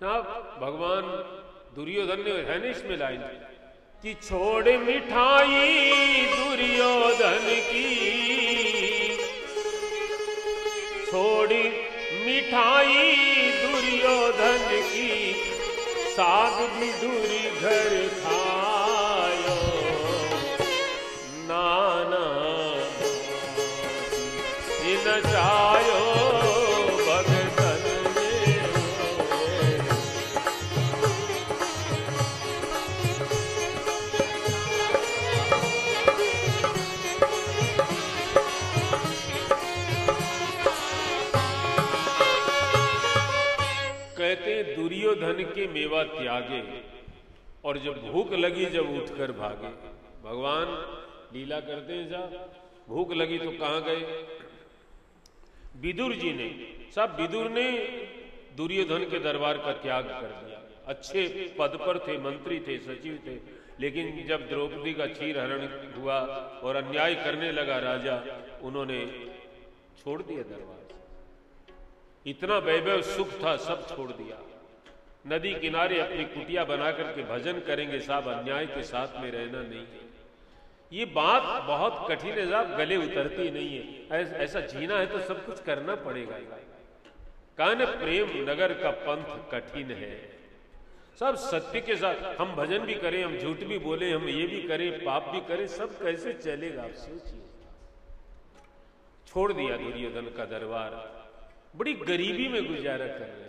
भगवान दुर्योधन ने है ना इसमें लाइन कि छोड़ मिठाई दुर्योधन की, छोड़ मिठाई दुर्योधन की, साग विदुर घर खायो नाना इन जायो भगतन में। कहते दुर्योधन के मेवा त्यागे और जब भूख लगी जब उठकर भागे। भगवान लीला करते हैं साहब, भूख लगी तो कहां गए? विदुर जी ने, साहब विदुर ने दुर्योधन के दरबार का त्याग कर दिया। अच्छे पद पर थे, मंत्री थे, सचिव थे, लेकिन जब द्रौपदी का चीर हरण हुआ और अन्याय करने लगा राजा, उन्होंने छोड़ दिया दरबार। इतना वैभव सुख था, सब छोड़ दिया। नदी किनारे अपनी कुटिया बना करके भजन करेंगे साहब, अन्याय के साथ में रहना नहीं है। ये बात बहुत कठिन है साहब, गले उतरती नहीं है। ऐसा जीना है तो सब कुछ करना पड़ेगा। कान प्रेम नगर का पंथ कठिन है सब, सत्य के साथ हम भजन भी करें, हम झूठ भी बोले, हम ये भी करें, पाप भी करें, सब कैसे चलेगा आप सोचिए। छोड़ दिया दुर्योधन का दरबार, बड़ी गरीबी में गुजारा कर रहे हैं।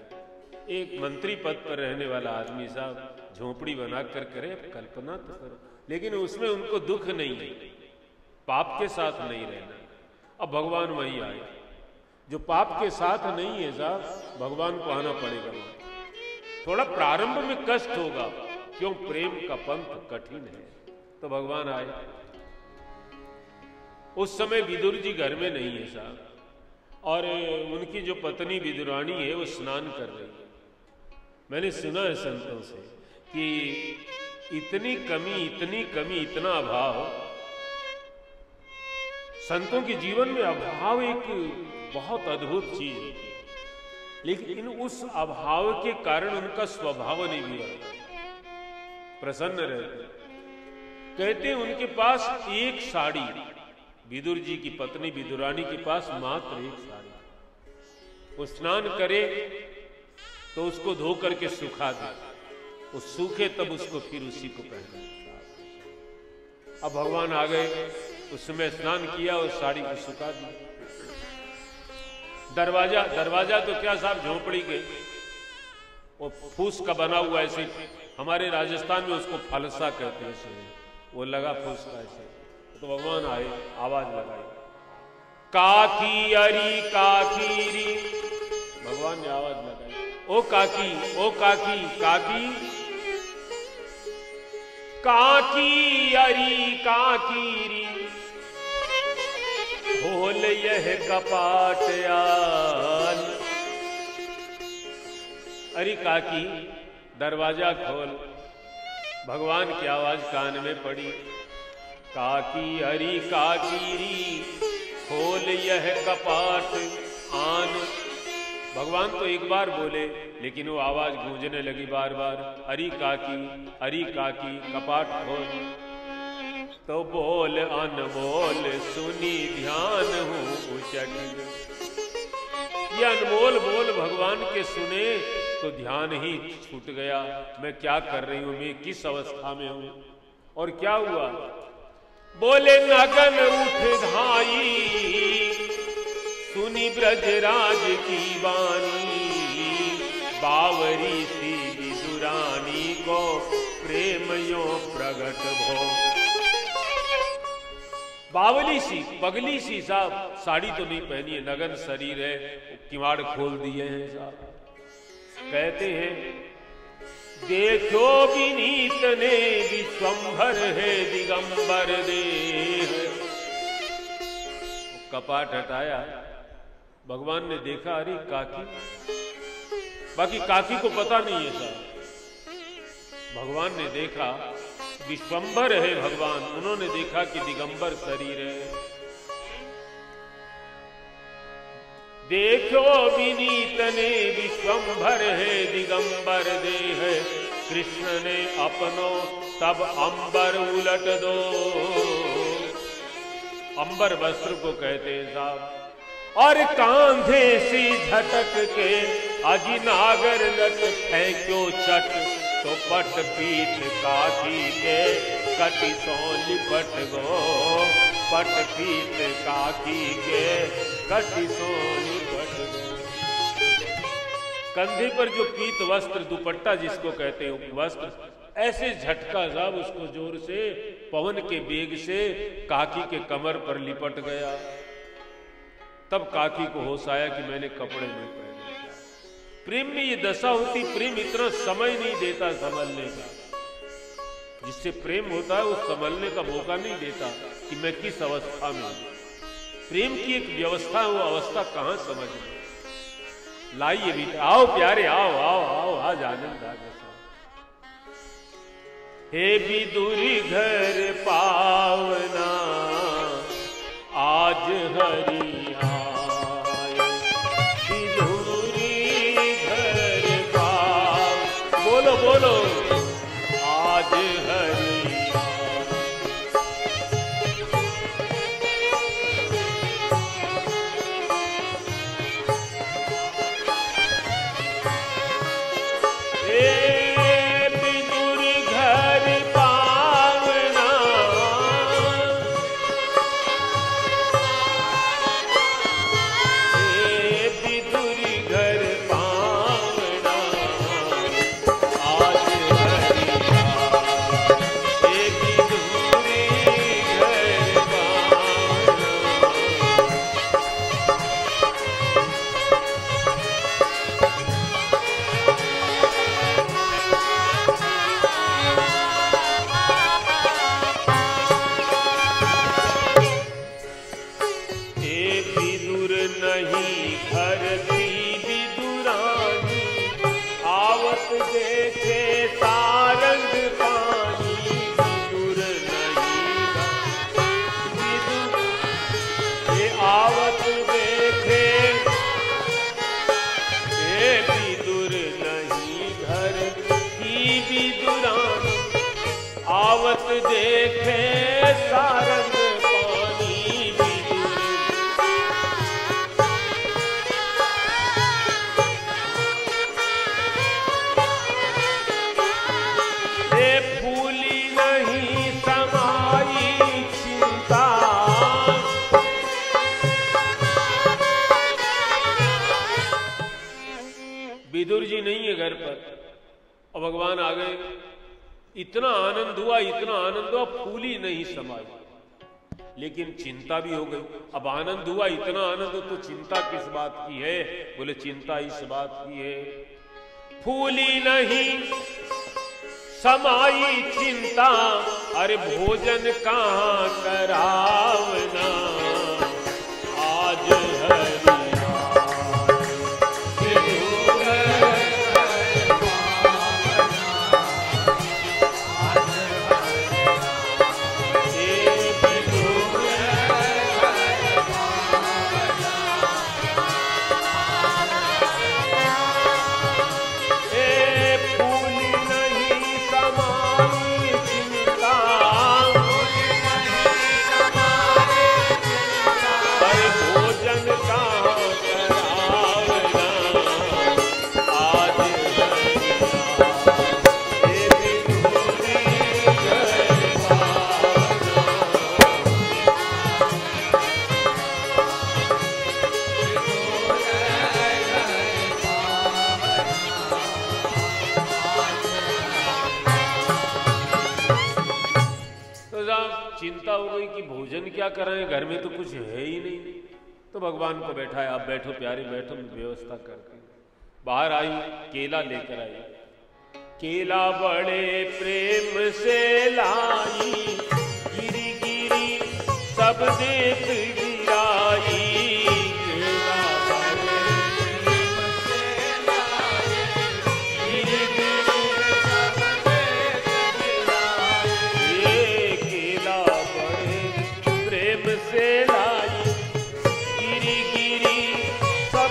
एक मंत्री पद पर रहने वाला आदमी साहब झोपड़ी बना कर करे, कल्पना तो करो, लेकिन उसमें उनको दुख नहीं है, पाप के साथ नहीं रहना। अब भगवान वहीं आए, जो पाप के साथ नहीं है साहब, भगवान को आना पड़ेगा वहां। थोड़ा प्रारंभ में कष्ट होगा, क्यों? प्रेम का पंथ कठिन है। तो भगवान आए। उस समय विदुर जी घर में नहीं है साहब, और उनकी जो पत्नी विदुरानी है वो स्नान कर रही है। मैंने सुना है संतों से कि इतनी कमी, इतना अभाव, संतों के जीवन में अभाव एक बहुत अद्भुत चीज है, लेकिन उस अभाव के कारण उनका स्वभाव नहीं बिगड़ता, प्रसन्न रहते। कहते हैं उनके पास एक साड़ी, विदुर जी की पत्नी विदुरानी के पास मात्र एक साड़ी। वो स्नान करे तो उसको धो करके सुखा दे, वो सूखे तब उसको फिर उसी को पहने। अब भगवान आ गए, उस समय स्नान किया और साड़ी को सुखा दी। दरवाजा तो क्या साहब, झोपड़ी के वो फूस का बना हुआ, ऐसे हमारे राजस्थान में उसको फलसा कहते हैं, वो लगा फूस का ऐसे। तो भगवान आए, आवाज लगाई, काकी अरी काकी री। भगवान ने आवाज लगाई, ओ काकी, ओ काकी, काकी काकी अरी काकी री, खोल यह कपाट आल। अरे काकी दरवाजा खोल। भगवान की आवाज कान में पड़ी, काकी अरी काकी री, खोल यह कपाट आन। भगवान तो एक बार बोले, लेकिन वो आवाज गूंजने लगी बार बार, अरी काकी कपाट खोल। तो बोल अनमोल सुनी ध्यान हूं उचट। ये अनमोल बोल भगवान के सुने तो ध्यान ही छूट गया, मैं क्या कर रही हूं, मैं किस अवस्था में हूं। और क्या हुआ? बोले नगन उठ धाई, सुनी ब्रजराज की बानी, बावरी सी विदुरानी को प्रेम यो प्रगट भो। बावली सी, पगली सी साहब, साड़ी तो नहीं पहनी है, नगन शरीर है, किवाड़ खोल दिए हैं साहब। कहते हैं देखो विनीत ने विश्वंभर है दिगंबर देह। कपाट हटाया, भगवान ने देखा, अरे काकी। बाकी काकी को पता नहीं है साहब। भगवान ने देखा विश्वंभर है भगवान, उन्होंने देखा कि दिगंबर शरीर है। देखो विनीत ने विश्वंभर है दिगंबर देह, कृष्ण ने अपनो तब अंबर उलट दो। अंबर वस्त्र को कहते हैं साहब। और कांधे सी झटक के अजिनागर लट फेंक्यो चट, तो पट पीठ काठी के कटी सो लिपट गो। पट पीठ काठी के कटी सो लिपट गो। कंधे पर जो पीत वस्त्र, दुपट्टा जिसको कहते हैं वस्त्र, ऐसे झटका साहब उसको जोर से पवन के वेग से काकी के कमर पर लिपट गया। तब काकी को होश आया कि मैंने कपड़े नहीं पहने। प्रेम में ये दशा होती, प्रेम इतना समय नहीं देता संभलने का। जिससे प्रेम होता है वो संभलने का मौका नहीं देता कि मैं किस अवस्था में हूं। प्रेम की एक व्यवस्था है, वो अवस्था कहां समझ में। लाइए भी, आओ प्यारे, आओ आओ आओ, आज आनंद आ गया। हे विदुरी घर पावना आज हरि आए। विदुरी घर पाव, बोलो बोलो, आज हरि आवत देखे सारंग पानी विदुर। ये फूली नहीं समाई चिंता, विदुर जी नहीं है घर पर और भगवान आ गए। इतना आनंद हुआ, इतना आनंद हुआ, फूली नहीं समाई, लेकिन चिंता भी हो गई। अब आनंद हुआ, इतना आनंद हो, तो चिंता किस बात की है? बोले चिंता इस बात की है, फूली नहीं समाई चिंता, अरे भोजन कहां करावना आज हरि। चिंता हो गई कि भोजन क्या कराएं, घर में तो कुछ है ही नहीं। तो भगवान को बैठाया, आप बैठो प्यारे बैठो, व्यवस्था करके बाहर आई, केला लेकर आई। केला बड़े प्रेम से लाई, गिरी गिरी सब देख गिराई। सब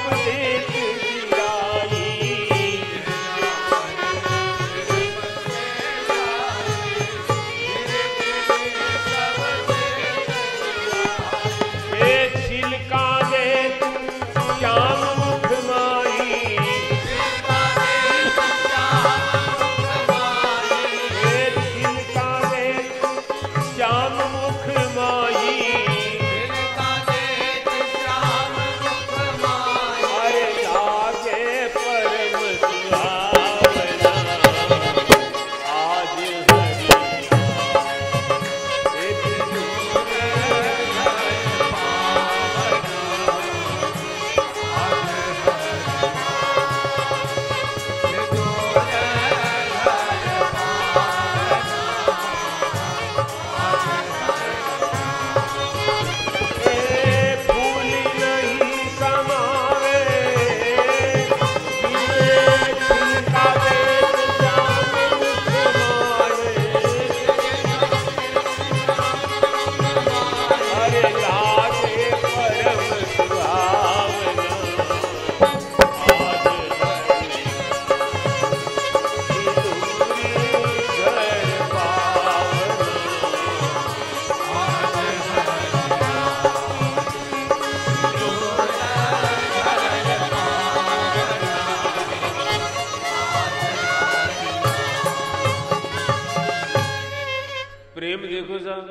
प्रेम देखो साहब,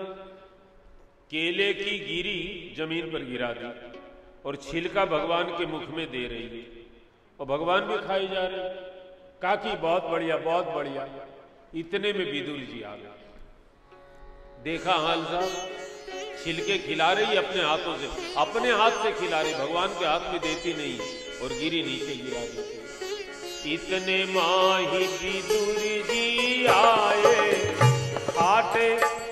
केले की गिरी जमीन पर गिरा दी और छिलका भगवान के मुख में दे रही है और भगवान भी खाए जा रहे हैं। काकी बहुत बढ़िया बहुत बढ़िया। इतने में विदुर जी आ गए। देखा हाल साहब, छिलके खिला रही अपने हाथों से, अपने हाथ से खिला रही, भगवान के हाथ में देती नहीं और गिरी नीचे गिरा देती। इतने माही विदुर जी आए, खाटे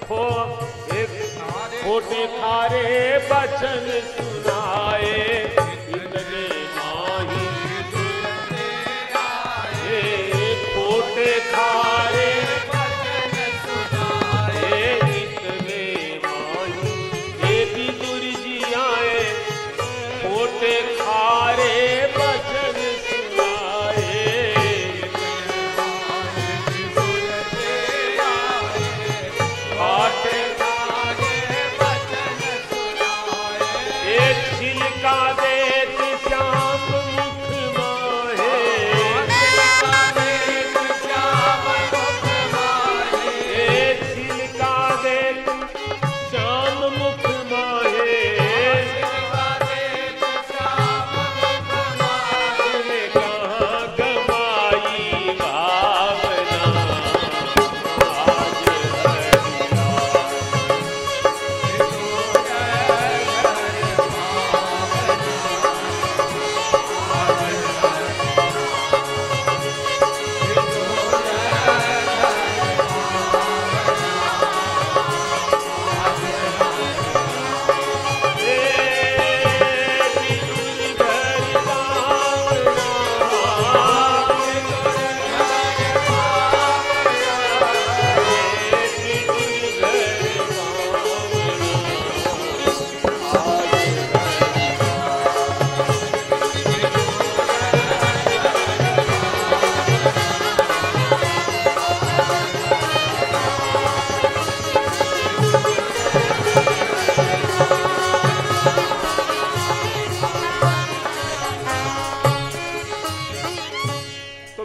खोटे खारे बचन सुनाए। इतने माही खोटे खारे बचन सुनाए। इतने माही विदुर जी आए, खोटे खारे बचन सुनाए। खाटे छिलका देत श्याम मुख माहे। छिलका देत श्याम मुख माहे। छिलका देत श्याम मुख माहे। छिलका देत श्याम मुख माहे। कहाँ गमाई भावना आज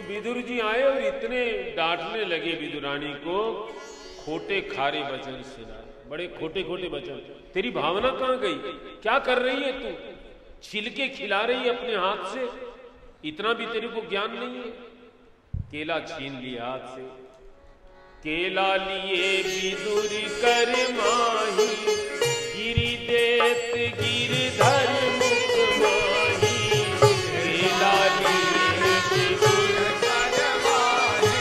विदुर जी आए और इतने डांटने लगे विदुरानी को, खोटे खारे वचन सुनाए। बड़े खोटे खोटे वचन। तेरी भावना कहां गई? क्या कर रही है तू? छिलके खिला रही है अपने हाथ से, इतना भी तेरे को ज्ञान नहीं है? केला छीन लिया हाथ से। केला लिए विदुर कर माही, गिरी देत गिरधर मुख माही। केला लिए विदुर कर माही,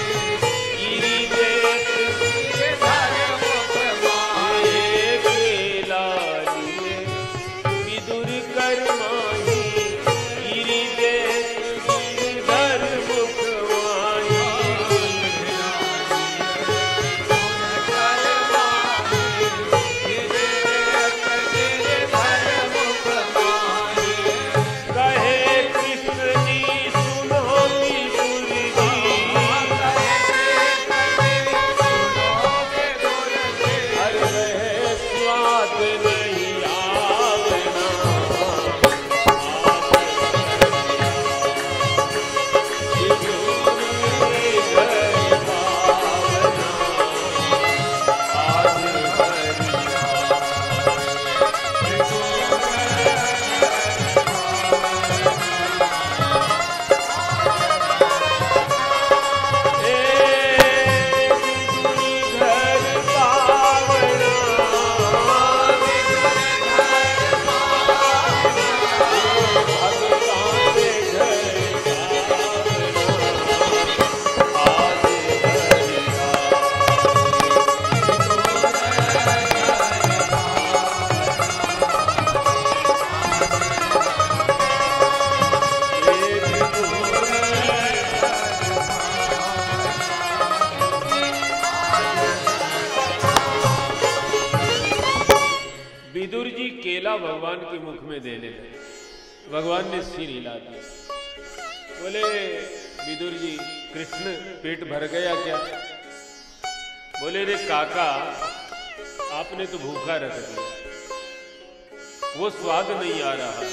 गिरी देत गिरधर मुख माही। केला लिए विदुर कर माही, गिरी देत गिरधर मुख माही। विदुर जी केला भगवान के मुख में देने लगे। भगवान ने सिर हिला दिया। बोले विदुर जी, कृष्ण पेट भर गया क्या? बोले रे काका, आपने तो भूखा रख दिया, वो स्वाद नहीं आ रहा।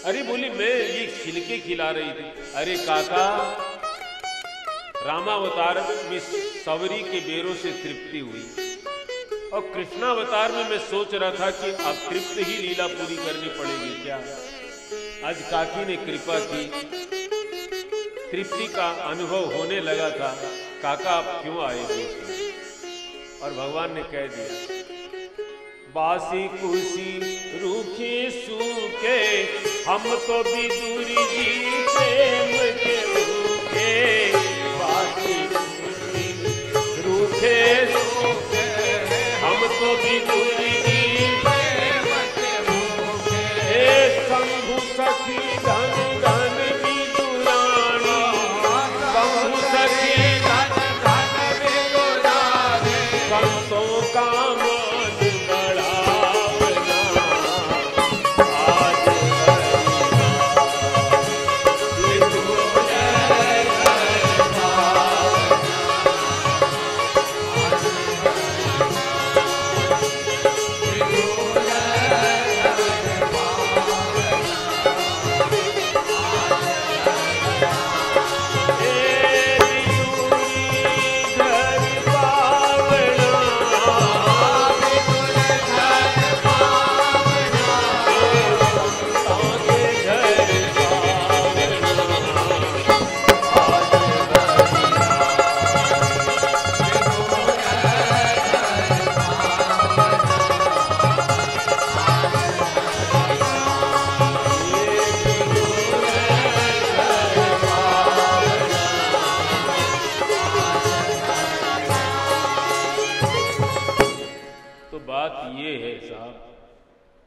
अरे बोली मैं ये छिलके खिला रही थी। अरे काका, रामावतार में सवरी के बेरों से तृप्ति हुई, और कृष्णावतार में मैं सोच रहा था कि अब तृप्त ही लीला पूरी करनी पड़ेगी क्या। आज काकी ने कृपा की, तृप्ति का अनुभव होने लगा था। काका आप क्यों आए थे? और भगवान ने कह दिया, बासी कुसी रूखे सूखे हम तो भी दूरी जी प्रेम के भूखे। बासी कुसी रूखे सूखे हम तो भी दूरी जी प्रेम के भूखे। शंभु सखी धन धन भी दुलानी, शंभु सखी धन धन भी दुलानी, संतों का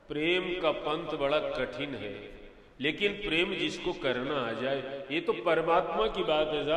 प्रेम का पंथ बड़ा कठिन है, लेकिन प्रेम जिसको करना आ जाए, ये तो परमात्मा की बात है साहब।